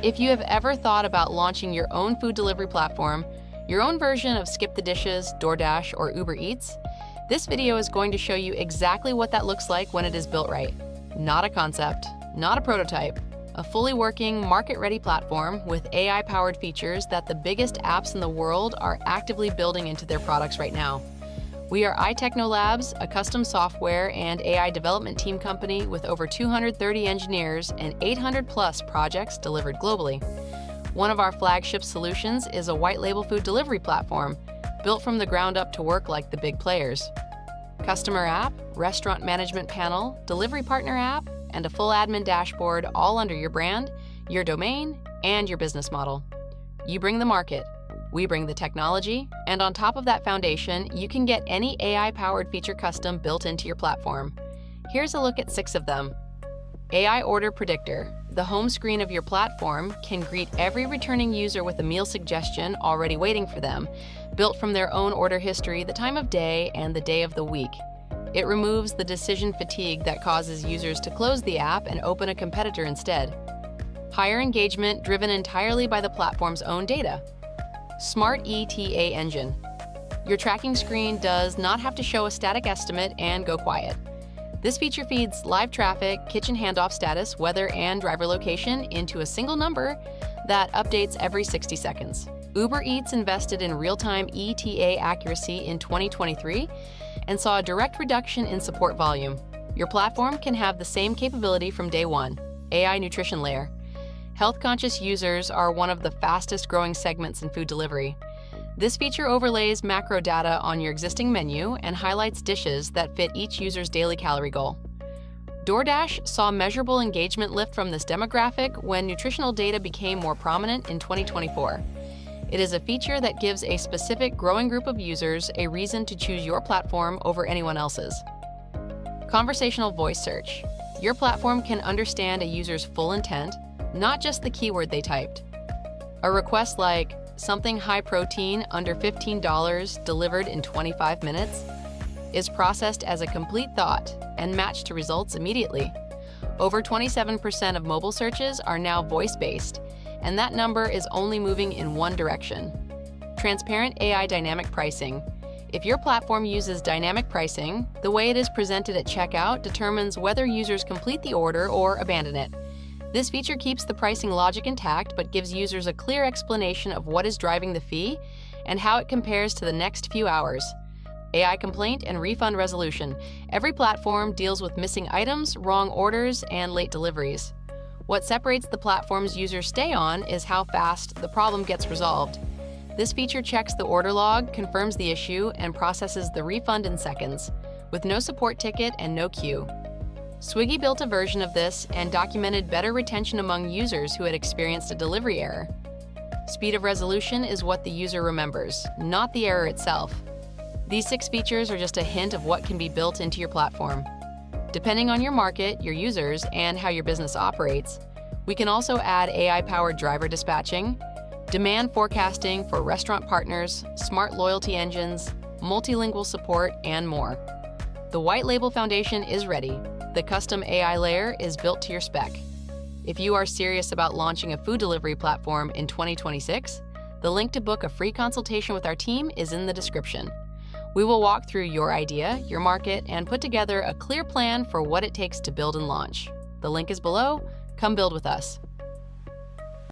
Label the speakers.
Speaker 1: If you have ever thought about launching your own food delivery platform, your own version of SkipTheDishes, DoorDash, or Uber Eats, this video is going to show you exactly what that looks like when it is built right. Not a concept, not a prototype, a fully working, market-ready platform with AI-powered features that the biggest apps in the world are actively building into their products right now. We are iTechnoLabs, a custom software and AI development team company with over 230 engineers and 800+ projects delivered globally. One of our flagship solutions is a white-label food delivery platform, built from the ground up to work like the big players. Customer app, restaurant management panel, delivery partner app, and a full admin dashboard all under your brand, your domain, and your business model. You bring the market, we bring the technology, and on top of that foundation, you can get any AI-powered feature custom built into your platform. Here's a look at 6 of them. AI Order Predictor. The home screen of your platform can greet every returning user with a meal suggestion already waiting for them, built from their own order history, the time of day, and the day of the week. It removes the decision fatigue that causes users to close the app and open a competitor instead. Higher engagement driven entirely by the platform's own data. Smart ETA Engine. Your tracking screen does not have to show a static estimate and go quiet. This feature feeds live traffic, kitchen handoff status, weather, and driver location into a single number that updates every 60 seconds. Uber Eats invested in real-time ETA accuracy in 2023 and saw a direct reduction in support volume. Your platform can have the same capability from day one. AI Nutrition Layer. Health-conscious users are one of the fastest-growing segments in food delivery. This feature overlays macro data on your existing menu and highlights dishes that fit each user's daily calorie goal. DoorDash saw measurable engagement lift from this demographic when nutritional data became more prominent in 2024. It is a feature that gives a specific growing group of users a reason to choose your platform over anyone else's. Conversational voice search. Your platform can understand a user's full intent, not just the keyword they typed. A request like, something high protein under $15 delivered in 25 minutes, is processed as a complete thought and matched to results immediately. Over 27% of mobile searches are now voice-based, and that number is only moving in one direction. Transparent AI dynamic pricing. If your platform uses dynamic pricing, the way it is presented at checkout determines whether users complete the order or abandon it. This feature keeps the pricing logic intact but gives users a clear explanation of what is driving the fee and how it compares to the next few hours. AI complaint and refund resolution. Every platform deals with missing items, wrong orders, and late deliveries. What separates the platforms users stay on is how fast the problem gets resolved. This feature checks the order log, confirms the issue, and processes the refund in seconds, with no support ticket and no queue. Swiggy built a version of this and documented better retention among users who had experienced a delivery error. Speed of resolution is what the user remembers, not the error itself. These 6 features are just a hint of what can be built into your platform. Depending on your market, your users, and how your business operates, we can also add AI-powered driver dispatching, demand forecasting for restaurant partners, smart loyalty engines, multilingual support, and more. The white label foundation is ready. The custom AI layer is built to your spec. If you are serious about launching a food delivery platform in 2026, the link to book a free consultation with our team is in the description. We will walk through your idea, your market, and put together a clear plan for what it takes to build and launch. The link is below. Come build with us.